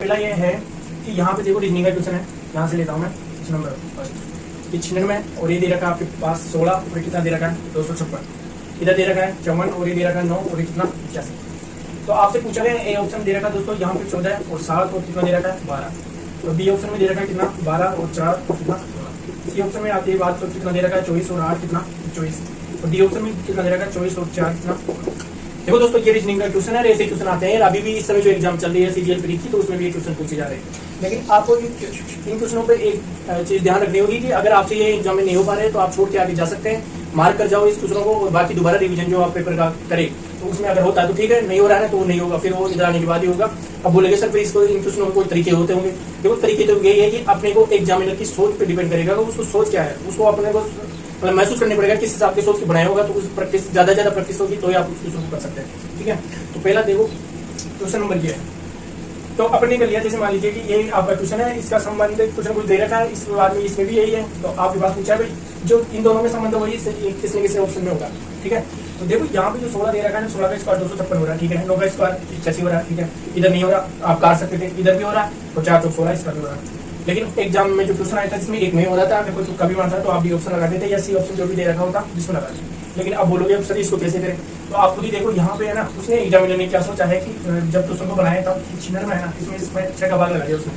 पहला ये है कि यहाँ पे देखो रीजनिंग का क्वेश्चन है, यहाँ से लेता हूँ मैं क्वेश्चन नंबर फर्स्ट। ये 96 और ये दे रखा है आपके पास 16 और कितना दे रखा है 256। इधर दे रखा है 54 और ये दे रखा है 9 और ये कितना 85। तो आपसे पूछा गया ए ऑप्शन दे रखा है दोस्तों यहाँ पे 14 और 7 और कितना दे रखा है 12। तो बी ऑप्शन में दे रखा है कितना 12 और 4 कितना 16। सी ऑप्शन में आती है बात तो कितना दे रखा है 24 और 8 कितना 24। और डी ऑप्शन में कितना दे रखा है 24 और 4 कितना 16। देखो दोस्तों ये रीजनिंग का क्वेश्चन है, ऐसे क्वेश्चन आते हैं। अभी भी इस समय जो एग्जाम चल रही है सीजीएल प्री की, तो उसमें भी ये क्वेश्चन पूछे जा रहे हैं। लेकिन आपको इन क्वेश्चनों पे एक चीज ध्यान रखनी होगी कि अगर आपसे ये एग्जाम में नहीं हो पा रहे तो आप छोड़ के आगे जा सकते हैं, मार्क कर जाओ इस क्वेश्चनों को और बाकी दोबारा रिवीजन जो आप पेपर का करे तो उसमें अगर होता है तो ठीक है, नहीं हो रहा है तो वो नहीं होगा, फिर वो इधर आने के बाद ही होगा। अब बोलेंगे सर फिर इसको इन क्वेश्चनों में कोई तरीके होते होंगे। देखो तरीके तो यही है कि अपने को एग्जामिनर की सोच पे डिपेंड करेगा, उसको सोच क्या है उसको अपने को मतलब महसूस करने पड़ेगा किस हिसाब की सोच के बनाया होगा, तो उस प्रैक्टिस ज्यादा प्रैक्टिस होगी तो ही आप उस क्वेश्चन को कर सकते हैं। ठीक है, तो पहला देखो क्वेश्चन नंबर ये है, तो अपने कर लिया। जैसे मान लीजिए कि ये आपका क्वेश्चन है, इसका संबंध क्वेश्चन कुछ दे रखा है, इसके बाद में इसमें भी यही है, तो आपके पास पूछा है भाई जो इन दोनों में संबंध वही किसने किसने ऑप्शन में होगा। ठीक है, तो देखो यहाँ पे जो 16 दे रखा है, 16 का स्क्वायर 256 हो रहा है। ठीक है, 9 का स्क्वायर 86 हो रहा है। ठीक है, इधर नहीं हो रहा, आप काट सकते थे, इधर भी हो रहा है और 4 चौक 16 इसका भी हो रहा है। लेकिन एग्जाम में जो क्वेश्चन आया था जिसमें एक में हो रहा था, अगर कोई तुक्का भी मारता तो आप भी ऑप्शन लगा देते या सी ऑप्शन जो भी दे रखा होता जिसमें लगा देते। लेकिन अब बोलोगे अब सर इसको कैसे करें, तो आप खुद ही देखो यहाँ पे है ना, उसने एग्जामिनर ने क्या सोचा है कि जब क्वेश्चन को बनाया था 96 में है ना, इसमें 6 का भाग लगा दिया उसने।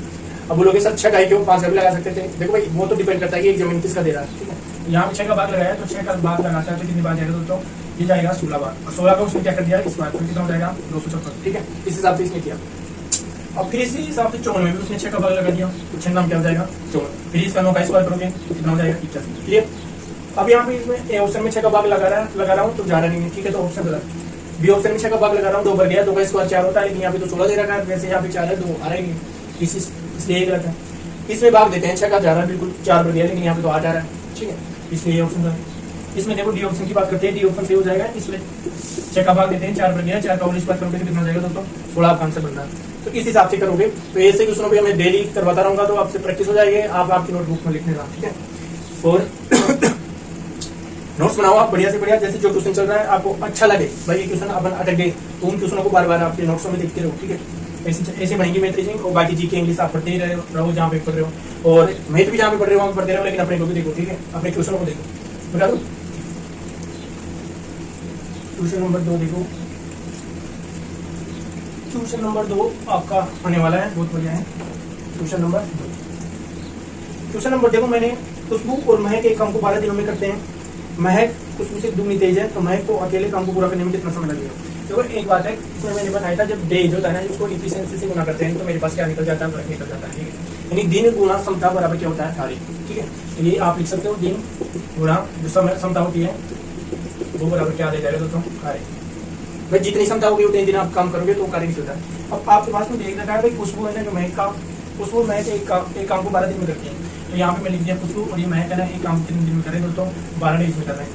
अब बोलोगे सर 6 का ही क्यों, 5 का भी लगा सकते थे। देखो भाई वो तो डिपेंड करता है कि एग्जामिनर किसका दे रहा है। ठीक है, यहाँ पे 6 का भाग लगाया तो 6 का भाग लगाता है तो कितनी बार जाएगा दोस्तों, ये जाएगा 16 बार। और 16 का उसने क्या कर दिया इस बार, तो कितना हो जाएगा 256। ठीक है, इस हिसाब से इसने किया। अब फिर इसी हिसाब से 54 में भी उसने 6 का भाग लगा दिया, तो 6 नाम क्या हो जाएगा 54। फिर इसका 9 का स्क्वायर करोगे कितना हो जाएगा 81। क्लियर। अब यहाँ पे इसमें ए ऑप्शन में 6 का भाग लगा रहा हूँ तो जा रहा नहीं है। ठीक है, तो ऑप्शन गलत। बी ऑप्शन में 6 का भाग लगा रहा हूँ 2 बढ़ गया, 2 का स्क्वायर 4 होता है, लेकिन यहाँ पे तो 16 दे रखा है, वैसे यहाँ पे 4 है 2 आ रहा है, इसलिए एक गलत है। इसमें भाग देते हैं 6 का जा रहा है बिल्कुल 4 बढ़ गया, लेकिन यहाँ पे तो 8 आ रहा है। ठीक है, इसलिए ये ऑप्शन गलत। इसमें देखो डी ऑप्शन की बात करते हैं, डी ऑप्शन से हो जाएगा, इसलिए 6 का भाग देते हैं 4 बढ़ गया, 4 का होल स्क्वायर करोगे तो कितना हो जाएगा दोस्तों 16 आपका आंसर बनना है। तो इस हिसाब से करोगे तो ऐसे क्वेश्चनों पे मैं डेली करवाता रहूंगा, तो आपसे प्रैक्टिस हो जाएगी, आप आपकी नोटबुक में लिख लेना। ठीक है, और नोट्स बनाओ आप बढ़िया से बढ़िया, जैसे जो क्वेश्चन चल रहा है आपको अच्छा लगे, भाई ये क्वेश्चन अपन अटक गए तो उन क्वेश्चनों को बार बार आपके नोट्स में देखते रहो। ठीक है, ऐसे बनेंगे मैथ रीजनिंग, और बाकी जीके इंग्लिश आप पढ़ते ही रहो जहाँ पे पढ़ रहे हो, और मैथ भी जहाँ पे पढ़ रहे हो वहाँ पढ़ते रहो, लेकिन अपने को भी देखो। ठीक है, अपने क्वेश्चनों को देखो। बता दो क्वेश्चन नंबर 2 देखो, क्वेश्चन नंबर 2 आपका आने वाला है, बहुत बढ़िया है। क्वेश्चन नंबर देखो, मैंने खुशबू और महक एक काम को 12 दिनों में करते हैं, महक खुशबू से दुगनी तेज है, तो महक को अकेले काम को पूरा करने में कितना समय लगेगा। देखो एक बात है, इसमें मैंने बताया था जब डे जो होता है ना उसको इफिशिएंसी से गुना करते हैं तो मेरे पास क्या निकल जाता है, महक निकल जाता है। ठीक है, यानी दिन गुना क्षमता बराबर क्या होता है तारीख। ठीक है, तो ये आप लिख सकते हो, दिन गुना जो क्षमता होती है वो बराबर क्या दे जाएगा दोस्तों कार्य। भाई जितनी क्षमता होगी उतने दिन आप काम करोगे तो कार्य निकलता है। अब आपके पास में देख रखा है भाई खुशबू है ना, जो महक का खुशबू महक एक काम को 12 दिन में करती है, तो यहाँ पे मैं लिख दिया खुशबू, और ये महक है ना एक काम 3 दिन में करे दोस्तों, 12 डेज में कर रहे हैं।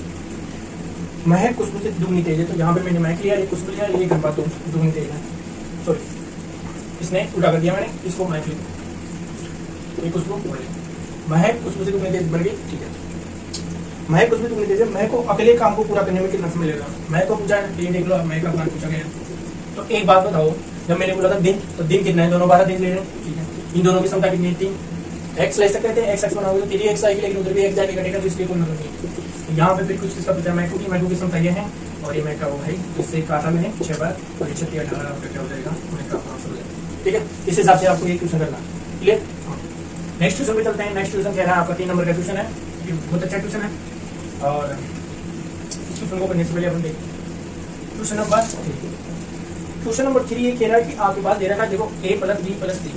महक खुशबू से दुगनी तेज है, तो यहाँ पे मैंने महक लिया, ये खुशबू लिया, ये घंटा तो दुगनी तेज है, सॉरी इसने उल्टा कर दिया मैंने, इसको महक लिया, ये खुशबू महक खुशबू से दुगनी तेज बढ़ गई। ठीक है, महक खुशबू दुगनी तेज है, महक को अकेले काम को पूरा करने में कितना समय लगेगा। महक को पूछा है, ये देख लो महक का प्लान पूछा गया। तो एक बात बताओ, जब मैंने बोला था दिन, तो दिन कितना है, दोनों 12 दिन ले रहे हैं। ठीक है, इन दोनों की क्षमता कितनी थी, एक्स ले सकते थे, एक्स बनाओगे तो 3x आएगी, लेकिन उधर भी x जाके कटेगा, तो इसलिए कोई मतलब नहीं। यहाँ पे फिर कुछ इसका पूछा महक की क्षमता ये है, और ये महक का वो है, इससे काटा मैंने 6 बार, और ये 36 18 क्या हो जाएगा महक का आंसर हो जाएगा। ठीक है, इस हिसाब से आपको ये क्वेश्चन करना। क्लियर। नेक्स्ट क्वेश्चन पे चलते हैं। नेक्स्ट क्वेश्चन कह रहा है आपका 3 नंबर का क्वेश्चन है, बहुत अच्छा क्वेश्चन है, और इस क्वेश्चन को करने से पहले अपन देखिए क्वेश्चन नंबर 3 ये कह रहा है कि आपके पास दे रखा है, देखो a + b + c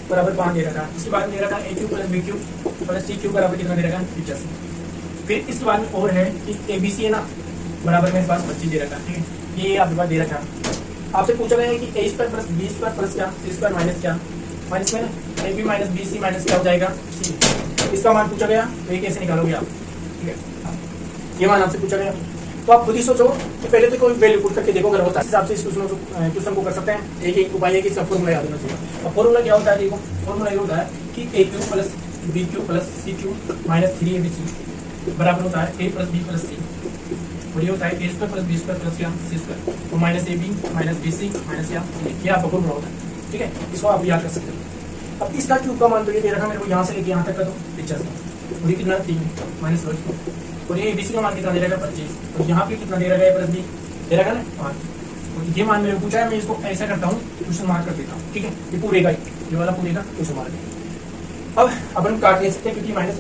बराबर 5 दे रखा है। इसके बाद दे रखा है a³ + b³ + c³ बराबर कितना दे रखा है 85। फिर इसके बाद में और है कि abc है ना बराबर मेरे पास 25 दे रखा है। ठीक है, ये आपके पास दे रखा है। आपसे पूछा गया है कि a² + b² + क्या, c² माइनस क्या, माइनस में ना ab - bc माइनस क्या हो जाएगा c। इसका मान पूछा गया, तो ये कैसे निकालोगे आप। ठीक है, ये मान आपसे पूछा गया, तो आप खुद ही सोचो कि पहले तो कोई वैल्यू पुट करके देखो, अगर होता है इस हिसाब से इस क्वेश्चन को कर सकते हैं। एक उपाय है कि इसका फॉर्मूला याद होना चाहिए। अब फॉर्मूला क्या होता है, देखो फॉर्मूला ये होता है कि a³ + b³ + c³ - 3abc बराबर होता है a + b + c, और ये होता है a² + b² + क्या c², तो -ab - bc - क्या, ये आपका फॉर्मूला होता है। ठीक है, इसको आप याद कर सकते हो। अब इसका क्यूब का मान तो ये दे रखा मेरे को, यहाँ से लेके यहाँ तक का तो 50 और ये कितना 3 माइनस लो इसको, और ये एबीसी का मान कितना दे रखा 25 और यहाँ पे कितना दे रखा है प्लस बी दे रखा ना 5। ये मान मेरे को पूछा है, मैं इसको ऐसा करता हूँ क्वेश्चन मार्क कर देता हूँ, ठीक है, ये पूरे का ये वाला पूरे का क्वेश्चन मार्क है। अब अपन काट ले सकते हैं क्योंकि माइनस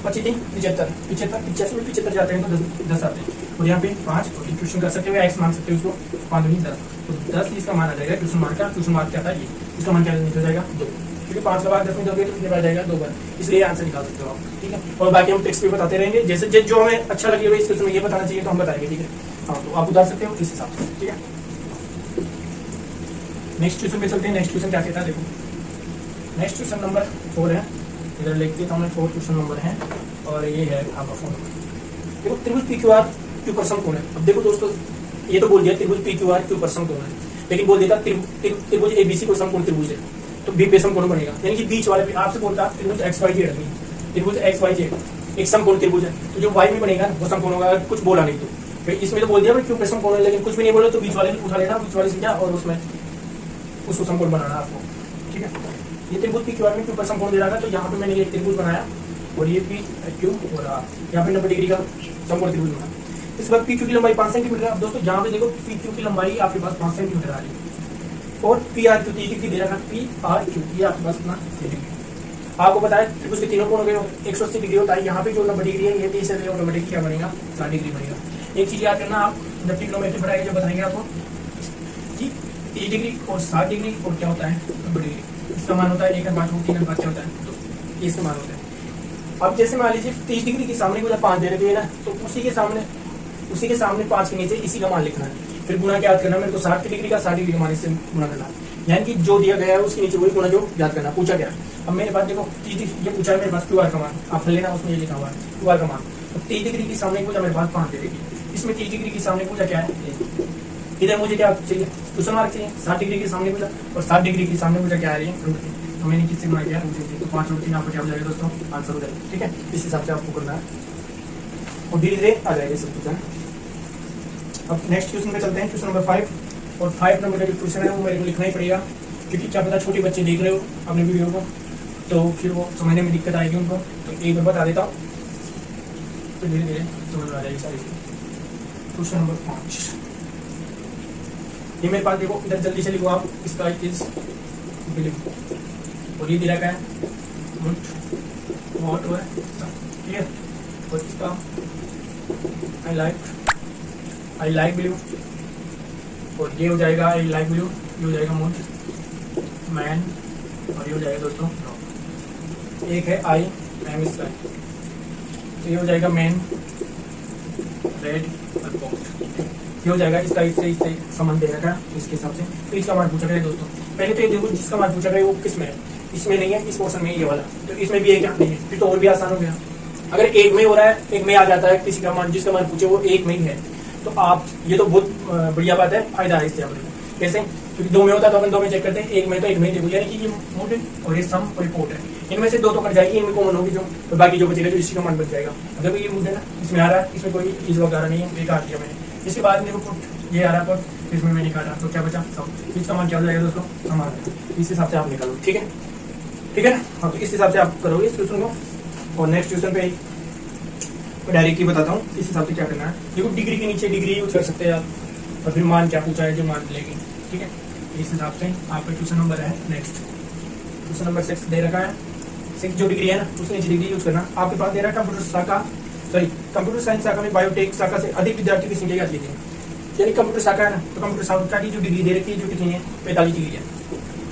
25 75 85 में 75 जाते हैं तो 10 आते हैं, और यहाँ पे 5 और क्वेश्चन कर सकते हो, एक्स मान सकते हो उसको 5 नहीं 10, तो 10 इसका मान आ जाएगा क्वेश्चन मार्क का। क्वेश्चन मार्क क्या था ये, इसका मान क्या निकल जाएगा 2, क्योंकि 5 का भाग 10 में दोगे तो कितने बार जाएगा 2 बार, इसलिए आंसर निकाल सकते हो आप, ठीक है। और बाकी हम टेक्स्ट पे बताते रहेंगे, जैसे जो हमें अच्छा लगे इस क्वेश्चन में ये बताना चाहिए तो हम बताएंगे, ठीक है। हाँ, तो आप उतार सकते हो इस हिसाब से, ठीक है। नेक्स्ट क्वेश्चन पे चलते हैं। नेक्स्ट क्वेश्चन क्या कहता है, देखो नेक्स्ट क्वेश्चन नंबर 4 है, इधर लिख देता हूँ मैं 4 क्वेश्चन नंबर है, और ये है आपका फोन नंबर। देखो त्रिभुज PQR क्यू पर सम कोण है। अब देखो दोस्तों, ये तो बोल दिया त्रिभुज PQR क्यू पर सम कोण है, लेकिन बोल देता त्रिभुज ABC को समकोण त्रिभुज है तो बी पे समकोण बनेगा, यानी कि बीच वाले पे आपसे बोलता त्रिभुज XYZ है, त्रिभुज XYZ एक समकोण त्रिभुज है, तो जो Y में बनेगा वो समकोण होगा, कुछ बोला नहीं तो फिर इसमें तो बोल दिया क्यू पे समकोण है, लेकिन कुछ भी नहीं बोला तो बीच वाले ने उठा लेना, बीच वाले संख्या और उसमें उसको समकोण बनाना आपको, ठीक है। ये त्रिभुज PQR में क्यू पर समकोण दे रहा था, तो यहाँ पे मैंने ये त्रिभुज बनाया और ये भी क्यू हो रहा, यहाँ पे 90 डिग्री का समकोण त्रिभुज बना। इस बार PQ की लंबाई 5 सेंटीमीटर है। अब दोस्तों यहाँ पे देखो PQ की लंबाई आपके पास 5 सेंटीमीटर आ रही है, और PRQ 3 डिग्री दे रखा है, PRQ ये आपके पास कितना 3 डिग्री। आपको पता है त्रिभुज के तीनों कोण हो गए 180 डिग्री होता है, यहाँ पे जो 90 डिग्री है ये 30 है, ऑटोमेटिक क्या बनेगा 60 डिग्री बनेगा। एक चीज याद करना, आप जब ट्रिग्नोमेट्री पढ़ाएंगे जब बताएंगे आपको कि 30 डिग्री और 60 डिग्री और क्या होता है 90 डिग्री, इसका मान होता है 1/5 और 3/5 क्या होता है, तो इसका मान होता है। अब जैसे मान लीजिए 30 डिग्री के सामने को जब 5 दे रहे थे ना, तो उसी के सामने 5 के नीचे इसी का मान लिखना है, फिर गुना क्या याद करना, मेरे को 60 डिग्री का 60 डिग्री का मान इससे गुना करना, यानी कि जो दिया गया है उसके नीचे वही गुना जो याद करना पूछा गया। अब मेरे पास देखो 30 डिग्री ये पूछा है मेरे पास QR का मान, आप लेना उसमें ये लिखा हुआ है QR का मान। तो 30 डिग्री के सामने पूछा मेरे पास 5 दे देगी, इसमें 30 डिग्री के सामने पूछा क्या है, इधर मुझे क्या चाहिए क्वेश्चन मार्क चाहिए, 60 डिग्री के सामने पूछा और 60 डिग्री के सामने पूछा क्या आ रही है, तो मैंने किससे गुना किया, तो 5 और 3 आपको क्या हो जाएगा दोस्तों आंसर हो जाएगा, ठीक है। इस हिसाब से आपको करना है और धीरे धीरे आ जाएगा सब कुछ है। अब नेक्स्ट क्वेश्चन पे चलते हैं, क्वेश्चन नंबर 5, और 5 नंबर का जो क्वेश्चन है वो मेरे को लिखना ही पड़ेगा, क्योंकि क्या पता छोटे बच्चे देख रहे हो अपने वीडियो को तो फिर वो समझने में दिक्कत आएगी उनको, तो एक बार बता देता हूँ तो धीरे धीरे समझ में आ जाएगी सारी। क्वेश्चन नंबर 5 ये मेरे पास देखो, इधर जल्दी से लिखो आप, इसका इज बिलीव और ये दे रखा है वॉट है क्लियर, और इसका आई लाइक बिलीव, और ये हो जाएगा आई लाइक बिलीव, ये हो जाएगा मोट मैन, और ये हो जाएगा दोस्तों एक है आई एम स्काई, तो ये हो जाएगा मैन रेड और पॉट, ये हो जाएगा इसका इससे संबंध दे रखा है इसके हिसाब से। तो इसका मान पूछा गया दोस्तों, पहले तो ये देखो जिसका मान पूछा गया वो किस में है, इसमें नहीं है, इस पोर्शन में ये वाला, तो इसमें भी एक नहीं है, फिर तो और भी आसान हो गया। अगर एक में हो रहा है, एक में आ जाता है किसी का मान, जिसका मान पूछे वो एक में ही है, तो आप ये तो बहुत बढ़िया बात है, फायदा है इससे हमें। कैसे, क्योंकि 2 में होता है तो अपन 2 में चेक करते हैं, एक में तो एक में देखो, यानी कि ये मोड है और ये सम और ये पोर्ट है, इनमें से 2 तो कट जाएगी, इनमें कॉमन होगी जो, तो बाकी जो बचेगा जो इसी का मान बच जाएगा। अगर ये मोड है ना, इसमें आ रहा है, इसमें कोई चीज वगैरह नहीं है, बेकार दिया मैंने। इसके बाद देखो पुट ये आ रहा है, इसमें मैंने काटा तो क्या बचा सम, इसका मान क्या हो जाएगा दोस्तों समान, इस हिसाब से आप निकालो, ठीक है ना। हाँ, तो इस हिसाब से आप करोगे इस क्वेश्चन को, और नेक्स्ट क्वेश्चन पे डायरेक्टली बताता हूँ इस हिसाब से क्या करना है। देखो डिग्री के नीचे डिग्री यूज कर सकते हैं आप, और फिर मान क्या पूछा है जो मान लेंगे, ठीक है। इस हिसाब से आपका क्वेश्चन नंबर है नेक्स्ट, क्वेश्चन नंबर 6 दे रखा है, 6 जो डिग्री है ना उसके नीचे डिग्री यूज करना। आपके पास दे रहा है कंप्यूटर साइंस शाखा में बायोटेक शाखा से अधिक विद्यार्थी की संख्या याद कीजिए, यानी कंप्यूटर शाखा है ना, तो कंप्यूटर शाखा की जो डिग्री दे रखी है जो कितनी है 45 डिग्री है,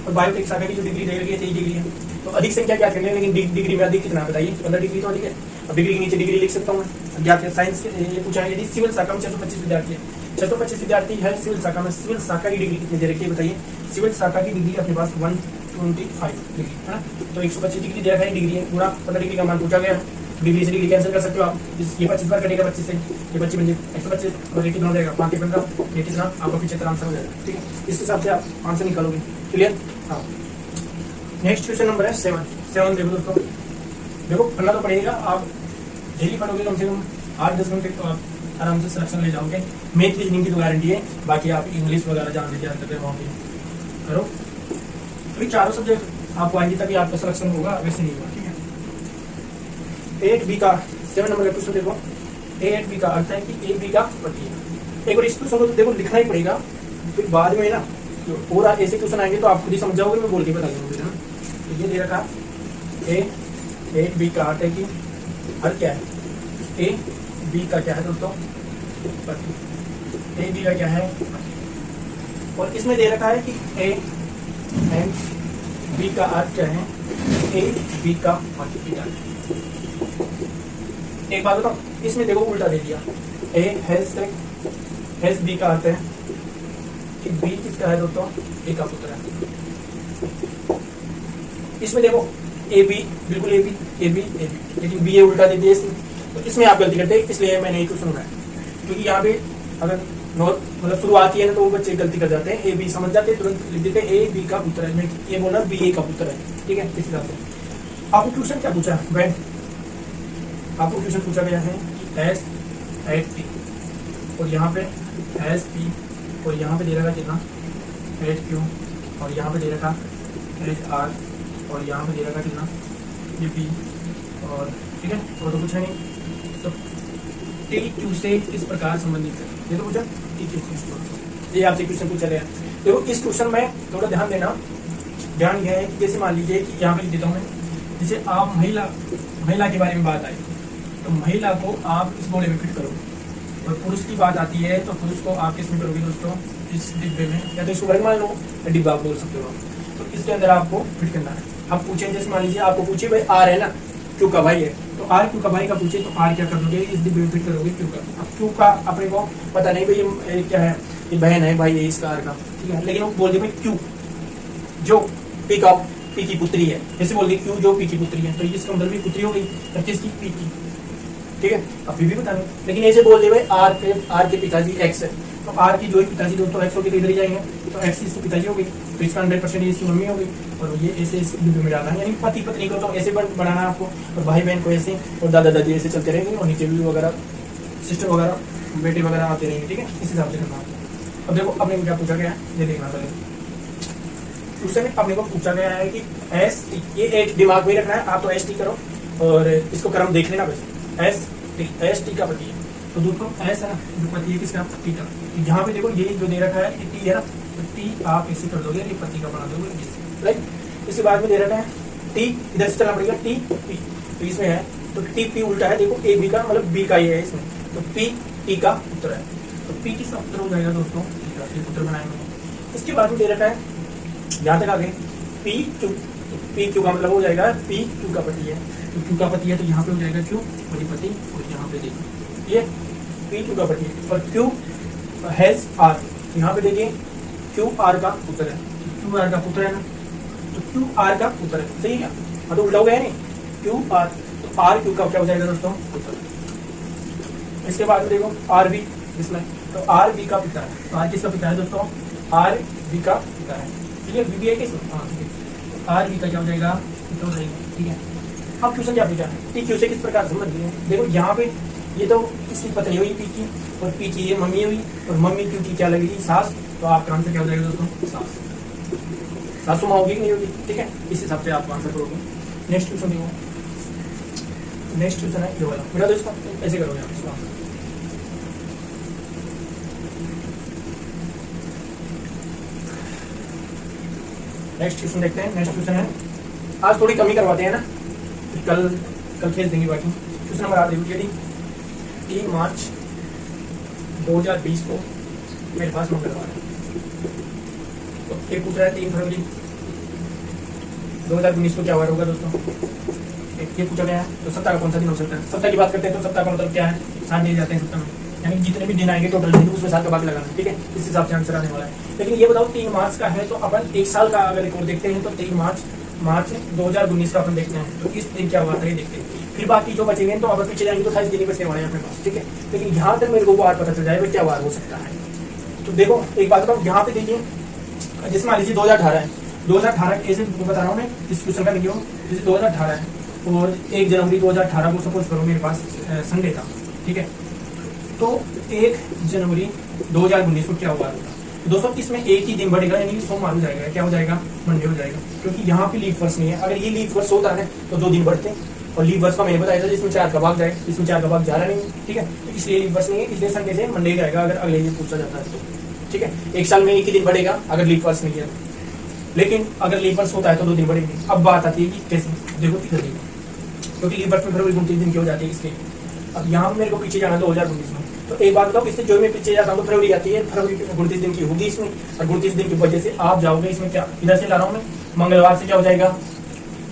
और बायोटेक शाखा की जो डिग्री दे रखी है 23 डिग्री है। तो अधिक संख्या क्या करनी है, लेकिन डिग्री में अधिक कितना बताइए, 15 डिग्री तो अधिक है। अब डिग्री के नीचे डिग्री लिख सकता हूँ मैं, क्या साइंस ये पूछा है, यदि सिविल शाखा में 625 विद्यार्थी है, 625 विद्यार्थी है सिविल शाखा में, सिविल शाखा की डिग्री कितनी दे रखी है बताइए, सिविल शाखा की डिग्री अपने पास 125 डिग्री है ना, तो 125 डिग्री दे रखा है डिग्री है, पूरा 15 डिग्री का मान पूछा गया, डिग्री से डिग्री कैंसिल कर सकते हो आप, ये 25 बार कटेगा 25 से, ये 25 बन जाए 125 और ये कितना हो जाएगा 5 के 15, ये कितना आपका 75 आंसर हो जाएगा, ठीक है। इस हिसाब से आप आंसर निकालोगे, क्लियर। हाँ, नेक्स्ट क्वेश्चन नंबर है 7 देखो दोस्तों, देखो पढ़ना तो पड़ेगा, आप डेली पढ़ोगे कम से कम 8-10 घंटे तो आप आराम से सिलेक्शन ले जाओगे। मैथ रीजनिंग की तो गारंटी है, बाकी आप इंग्लिश वगैरह जहाँ से ध्यान करते वहाँ पे करो। तो चारों सब्जेक्ट आपको आएंगे तभी आपका सिलेक्शन होगा, वैसे नहीं होगा। ठीक है, 8B का 7 नंबर का क्वेश्चन देखो। 8B का अर्थ है कि AB का प्रतीक। एक बार इस क्वेश्चन को देखो लिखना ही पड़ेगा, फिर बाद में ना पूरा ऐसे क्वेश्चन आएंगे तो आप खुद ही समझ जाओगे, मैं बोल के बता दूंगा। तो ये दे रखा 8B का अर्थ है कि अर्थ क्या है, AB का क्या है दोस्तों, AB का क्या है, और इसमें दे रखा है कि A एंड B का अर्थ क्या है, AB का मल्टीप्लिकेशन। एक बात बताओ, इसमें देखो उल्टा दे दिया, A हैज B का अर्थ है कि B किसका है दोस्तों, A का पुत्र है। इसमें देखो AB बिल्कुल AB, लेकिन B उल्टा दे दिया इसमें, तो इसमें आप गलती करते हैं, इसलिए मैंने ये क्वेश्चन बनाया। क्योंकि यहाँ पे अगर मतलब शुरुआत है ना तो वो बच्चे गलती कर जाते हैं, AB समझ जाते हैं, तुरंत लिख देते हैं AB का पुत्र है, ये बोलना BA का पुत्र है। ठीक है, इस हिसाब से आपको क्वेश्चन क्या पूछा है, आपको क्वेश्चन पूछा गया है S8P और यहाँ पे SP और यहाँ पे दे रखा कितना 8Q और यहाँ पे दे रखा 8R और यहाँ पे दे रखा कितना ये P और ठीक है, और तो कुछ है नहीं। तो TQ से इस प्रकार संबंधित है, ये तो पूछा TQ से, ये आपसे क्वेश्चन पूछा गया। देखो इस क्वेश्चन में थोड़ा ध्यान देना, ध्यान यह है कि जैसे मान लीजिए कि यहाँ पे लिख देता हूँ मैं, जैसे आप महिला के बारे में बात आई तो महिला को आप इस गोले में फिट करोगे, और पुरुष की बात आती है तो पुरुष को आप किस में करोगे दोस्तों, इस डिब्बे में, या तो इसको वर्ग मान लो या डिब्बा आप बोल सकते हो। तो इसके अंदर आपको फिट करना है। अब पूछे जैसे मान लीजिए आपको पूछे भाई आर है ना, क्यू का भाई है, तो आर क्यू का भाई का पूछे तो आर क्या कर दोगे, इस डिब्बे में फिट करोगे क्यू का। अब क्यू का अपने को पता नहीं भाई ये क्या है, ये बहन है भाई ये इसका आर का, ठीक है, लेकिन वो बोल दे भाई क्यू जो पी की पुत्री है, जैसे बोल दे क्यू जो पी की पुत्री है, तो इसका मतलब भी पुत्री हो गई, किसकी पी की। ठीक है, अभी भी बता नहीं, लेकिन ऐसे बोल दे भाई आर के पिताजी एक्स है, तो आर की जो ही पिताजी दोस्तों एक्स होगी तो इधर ही जाएंगे, तो एक्स इसकी पिताजी हो गई, तो इसका 100% इसकी मम्मी हो गई, और ये ऐसे इस डिब्बे में डालना है। यानी पति पत्नी को तो ऐसे बनाना है आपको, और भाई बहन को ऐसे, और दादा दादी ऐसे चलते रहेंगे, और नीचे भी वगैरह सिस्टर वगैरह बेटे वगैरह आते रहेंगे। ठीक है, इस हिसाब से करना है। अब देखो अपने को क्या पूछा गया है, ये देखना पड़ेगा। क्वेश्चन अपने को पूछा गया है कि एस टी, ये एक दिमाग में रखना है, आप तो एस टी करो और इसको क्रम देख लेना बस। एस टी का पति है, तो दोस्तों एस है ना जो पति है किसका, टी का। यहाँ पे देखो ये जो दे रखा है ये टी है ना, तो टी आप इसे कर दोगे, ये पति का बना दोगे जिससे, राइट। इसके बाद में दे रखा है टी, इधर से चलना पड़ेगा टी पी, तो इसमें है तो टी पी उल्टा है, देखो ए बी का मतलब बी का ये है इसमें, तो पी टी का उत्तर है, तो पी किसका उत्तर हो जाएगा दोस्तों, उत्तर बनाएंगे। इसके बाद में दे रखा है यहाँ तक आ गए पी क्यू, पी क्यू का मतलब हो जाएगा पी क्यू का पति है, तो क्यू का पति है तो यहाँ पे हो जाएगा क्यू पति, और यहाँ पे देखिए ये पी क्यू का पति है, और क्यू हैज आर, यहाँ पे देखिए क्यू आर का पुत्र है, क्यू आर का पुत्र है ना, तो क्यू आर का पुत्र है, सही है, हाँ तो उल्टा हो गया नहीं, क्यू आर, तो आर क्यू का क्या हो जाएगा दोस्तों, पुत्र। इसके बाद में देखो आर बी इसमें, तो आर बी का पिता है, तो आर किसका पिता है दोस्तों, आर बी का पिता है, ठीक है, बी है किस, हाँ ठीक है, आर बी का क्या हो जाएगा, पिता हो जाएगा। ठीक है, अब क्वेश्चन क्या पूछा है, टी क्यू से किस प्रकार संबंधित है। देखो यहाँ पे ये तो इसकी पत्नी हुई पी की, और पी की ये मम्मी हुई, और मम्मी क्यू की क्या लगेगी, सास, तो आपका आंसर क्या हो जाएगा दोस्तों, सास, सासू माँ होगी कि नहीं होगी। ठीक है, इस हिसाब से आप आंसर करोगे। नेक्स्ट क्वेश्चन देखो, नेक्स्ट क्वेश्चन है ये वाला, मेरा दोस्तों ऐसे करोगे आप इसका आंसर। नेक्स्ट क्वेश्चन देखते हैं। नेक्स्ट क्वेश्चन है, आज थोड़ी कमी करवाते हैं ना, कल खेल देंगे बाकी। क्वेश्चन नंबर 8 देखो, यदि 3 मार्च 2020 को मेरे पास मंगलवार है, तो एक पूछ रहा है 3 फरवरी 2019 को क्या वार होगा दोस्तों, एक ये पूछा गया है। तो सप्ताह का कौन सा दिन हो सकता है, सप्ताह की बात करते हैं तो सप्ताह का मतलब क्या है, 7 दिए जाते हैं सप्ताह में, यानी जितने भी दिन आएंगे टोटल दिन उसमें 7 का भाग लगाना। ठीक है, इस हिसाब से आंसर आने वाला है। लेकिन ये बताओ 3 मार्च का है, तो अपन एक साल का अगर रिकॉर्ड देखते हैं तो 3 मार्च 2019 का अपन देखते हैं, तो इस दिन क्या हुआ था ये देखते हैं। फिर बाकी जो बचेंगे तो अगर पीछे जाएंगे तो 28 दिन ही बचने वाले हैं अपने पास। ठीक है, लेकिन यहाँ तक मेरे को वार पता चल जाएगा क्या वार हो सकता है। तो देखो एक बात बताओ, यहाँ पे देखिए जैसे मान लीजिए 2018 है, 2018 कैसे बता रहा हूँ मैं, इस क्वेश्चन का देखिए जैसे 2018 है और 1 जनवरी 2018 को सपोज करो मेरे पास संडे था। ठीक है, तो 1 जनवरी 2019 को क्या हुआ होगा, तो दोस्तों इसमें एक ही दिन बढ़ेगा, यानी कि सोमवार हो जाएगा, क्या हो जाएगा, मंडे हो जाएगा, क्योंकि यहाँ पे लीप वर्ष नहीं है। अगर ये लीप वर्ष होता है तो 2 दिन बढ़ते, और लीप वर्ष का मैंने बताया था जिसमें 4 का भाग जाए, इसमें 4 का भाग जा रहा नहीं है, ठीक है, तो इसलिए लीप वर्ष नहीं है, इसलिए संडे से मंडे जाएगा अगर अगले दिन पूछा जाता है तो, ठीक है। एक साल में एक ही दिन बढ़ेगा अगर लीप वर्ष नहीं है, लेकिन अगर लीप वर्ष होता है तो 2 दिन बढ़ेंगे। अब बात आती है कि कैसे, देखो क्योंकि लीप वर्ष में फरवरी 29 दिन की हो जाती है, इसलिए अब यहाँ पे मेरे को पीछे जाना 2019 में, तो एक बात बताओ, इससे जो मैं पीछे जाता हूँ तो फरवरी आती है, फरवरी 29 दिन की होगी इसमें, और 29 दिन की वजह से आप जाओगे इसमें, क्या इधर से ला रहा हूँ मैं, मंगलवार से क्या हो जाएगा,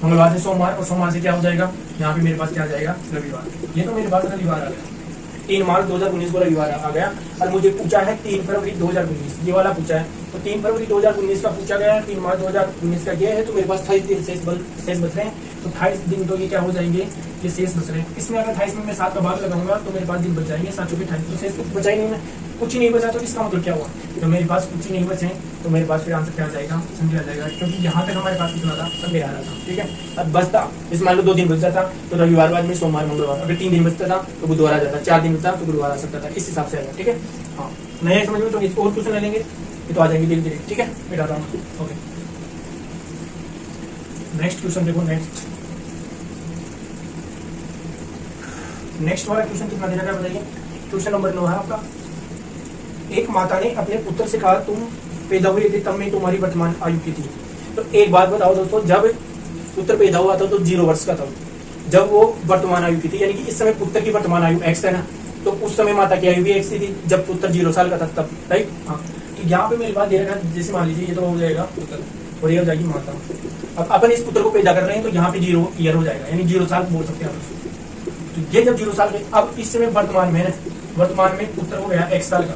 मंगलवार से सोमवार, और सोमवार से क्या हो जाएगा, यहाँ पे मेरे पास क्या आ जाएगा, रविवार। ये तो मेरे पास रविवार आ गया, 3 मार्च 2019 को रविवार आ गया, और मुझे पूछा है 3 फरवरी 2019, ये वाला पूछा है, तो 3 फरवरी 2019 का पूछा गया है, 3 मार्च 2019 का ये है, तो मेरे पास 28 दिन शेष बच रहे हैं, तो 28 दिन तो ये क्या हो जाएंगे, ये शेष बच रहे हैं। इसमें अगर 28 में मैं 7 का भाग लगाऊंगा तो मेरे पास दिन बच जाएंगे, 7 चौके 28, तो शेष बचा ही नहीं है, कुछ ही नहीं बचा, तो इसका मतलब क्या हुआ, तो मेरे पास कुछ ही नहीं बचे, तो मेरे पास फिर आंसर क्या आ जाएगा, संडे आ जाएगा, क्योंकि यहाँ तक हमारे पास कितना था, संडे आ रहा था, ठीक है। अब बचता, इस मान लो 2 दिन बच जाता तो रविवार बाद में सोमवार मंगलवार, अगर 3 दिन बचता था तो बुधवार आ जाता, 4 दिन बचता तो गुरुवार आ सकता था, इस हिसाब से आएगा, ठीक है। हाँ, नए समझ में तो और क्वेश्चन ले लेंगे, ये तो आ जाएंगे धीरे धीरे, ठीक है, मिटाता हूँ, ओके। नेक्स्ट क्वेश्चन देखो, नेक्स्ट वाला क्वेश्चन कितना दे रखा है बताइए, क्वेश्चन नंबर 9 है आपका। एक माता ने अपने पुत्र से कहा, तुम पैदा हुए थे तब मैं तुम्हारी वर्तमान आयु की थी। तो एक बात बताओ दोस्तों, जब पुत्र पैदा हुआ था तो 0 वर्ष का था, जब वो वर्तमान आयु की थी, यानी कि इस समय पुत्र की वर्तमान आयु x है ना, तो उस समय माता की आयु भी x ही थी जब पुत्र 0 साल का था तब, राइट। हाँ, तो यहाँ पे मेरे पास दे रखा है, जैसे मान लीजिए ये तो हो जाएगा पुत्र और ये हो जाएगी माता। अब अपन इस पुत्र को पैदा कर रहे हैं तो यहाँ पे 0 ईयर हो जाएगा, यानी 0 साल बोल सकते हैं आप। तो ये जब 0 साल के, अब इस समय वर्तमान में पुत्र हो गया x साल का,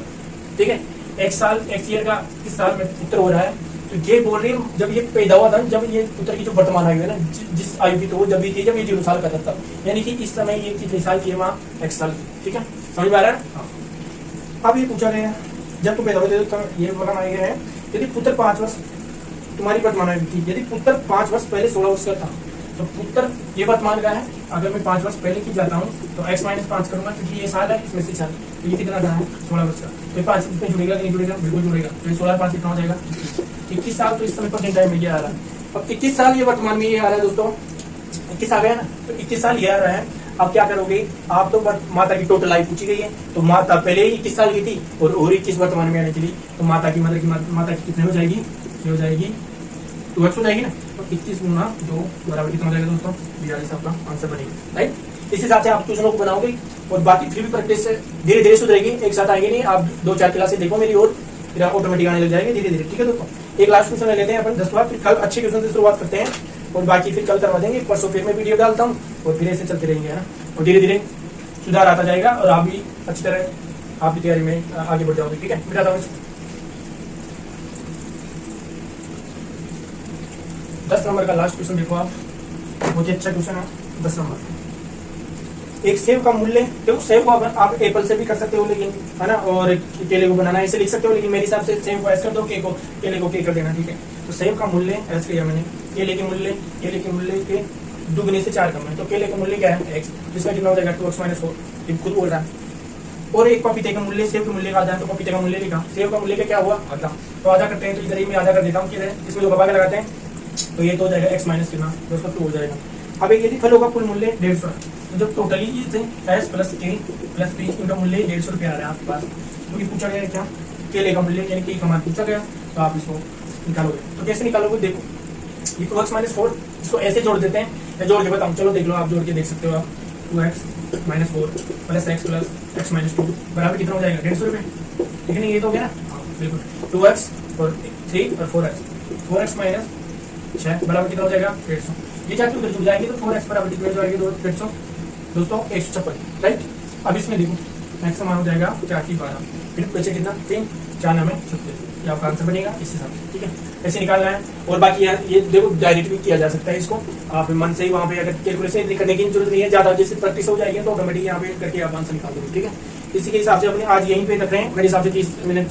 ठीक है, x ईयर का इस साल में पुत्र हो रहा है, तो ये बोल रही है जब ये पैदा हुआ था, जब ये पुत्र की जो वर्तमान आयु है ना, जिस आयु की तो जब भी थी, जब ये 0 साल का था तब, यानी कि इस समय ये कितने साल की है, वहाँ x साल की, ठीक है, समझ में आ रहा है। हाँ। अब ये पूछा गया जब तुम पैदा हुए तो ये वर्तमान आयु है, यदि पुत्र 5 वर्ष तुम्हारी वर्तमान आयु थी, यदि पुत्र 5 वर्ष पहले 16 वर्ष का था, तो पुत्र ये वर्तमान का है, अगर मैं 5 वर्ष पहले की जाता हूँ तो x - 5 करूंगा, क्योंकि ये साल है, इसमें से 4, तो ये कितना का है, 16 वर्ष का, तो 5 इसमें जुड़ेगा कि नहीं जुड़ेगा, बिल्कुल जुड़ेगा, तो 16 5 कितना हो जाएगा, 21 साल। तो इस समय प्रेजेंट टाइम में ये आ रहा है, अब 21 साल ये वर्तमान में ये आ रहा है दोस्तों, 21 आ गया ना, तो 21 साल ये आ रहा है। अब क्या करोगे आप, तो माता की टोटल आयु पूछी गई है, तो माता पहले ही 21 साल की थी और 21 वर्तमान में आने के लिए, तो माता की कितने हो जाएगी, ये हो जाएगी 2x हो जाएगी ना, तो 21 गुना 2 बराबर कितना हो जाएगा दोस्तों, 42 आपका आंसर बनेगा, राइट। इस हिसाब से आप क्वेश्चनों को बनाओगे, और बाकी फिर भी प्रैक्टिस से धीरे धीरे सुधरेगी, एक साथ आएगी नहीं, आप 2-4 क्लासेस देखो मेरी, और फिर ऑटोमेटिक आने लग जाएंगे धीरे धीरे, ठीक है दोस्तों। एक लास्ट क्वेश्चन ले लेते हैं अपन 10वां, फिर कल अच्छे क्वेश्चन से शुरुआत करते हैं, और बाकी फिर कल करवा देंगे, परसों फिर मैं वीडियो डालता हूँ, और फिर ऐसे चलते रहेंगे, है ना, और धीरे धीरे सुधार आता जाएगा, और आप भी अच्छी तरह आपकी तैयारी में आगे बढ़ जाओगे, ठीक है। मिटाता हूँ 10 नंबर का लास्ट क्वेश्चन देखो आप, बहुत ही अच्छा क्वेश्चन है 10 नंबर। एक सेब का मूल्य, देखो सेब को आप एप्पल से भी कर सकते हो, लेकिन है ना, और केले को बनाना ऐसे लिख सकते हो, लेकिन मेरे हिसाब से सेब को ऐसे कर दो, केले को के कर देना, ठीक है। तो सेब का मूल्य ऐसे लिया मैंने, केले के मूल्य के दुगने से 4 कम है, तो केले का मूल्य क्या है x, जिसका कितना हो जाएगा 2x - 4, ये खुद बोल रहा है। और एक पपीते का मूल्य, सेब के मूल्य का आधा है, तो पपीते का मूल्य लिखा, सेब का मूल्य का क्या हुआ आधा, तो आधा करते हैं, तो इधर ही मैं आधा कर देता हूँ, किधर इसमें जो भाग लगाते हैं, तो ये तो हो जाएगा x माइनस कितना, 2 हो जाएगा। अब एक यदि फलों का कुल मूल्य 150 है, तो जब टोटली ये s plus a plus b इनका मूल्य 150 रुपया आ रहा है आपके पास, तो ये पूछा गया है क्या, केले का मूल्य यानी कि मान पूछा गया, तो आप इसको निकालोगे, तो कैसे निकालोगे, देखो ये 2x - 4, इसको ऐसे जोड़ देते हैं, मैं जोड़ के बताऊँ, चलो देख लो, आप जोड़ के देख सकते हो आप, 2x - 4 plus x plus x - 2 बराबर कितना हो जाएगा 150 रुपये, ठीक है, ये तो हो गया ना, बिल्कुल 2x और 3 और 4x माइनस 6 बराबर कितना हो जाएगा 150, ये जाके उधर जुड़ जाएंगे, तो 4x बराबर कितना हो जाएगा 150 दोस्तों 156, राइट। अब इसमें देखो मैक्सिमम हो जाएगा 4 की 12, फिर बचे कितना 3 4 9 36, ये आपका आंसर बनेगा इस हिसाब से, ठीक है, ऐसे निकालना है। और बाकी यार ये देखो डायरेक्ट भी किया जा सकता है, इसको आप मन से ही वहाँ पे अगर कैलकुलेशन करने की जरूरत नहीं है, ज्यादा जैसे प्रैक्टिस हो जाएगी तो ऑटोमेटिक यहाँ पे करके आप आंसर निकाल दोगे, ठीक है। इसी के हिसाब से अपने आज यहीं पे रख रहे हैं, मेरे हिसाब से 30 मिनट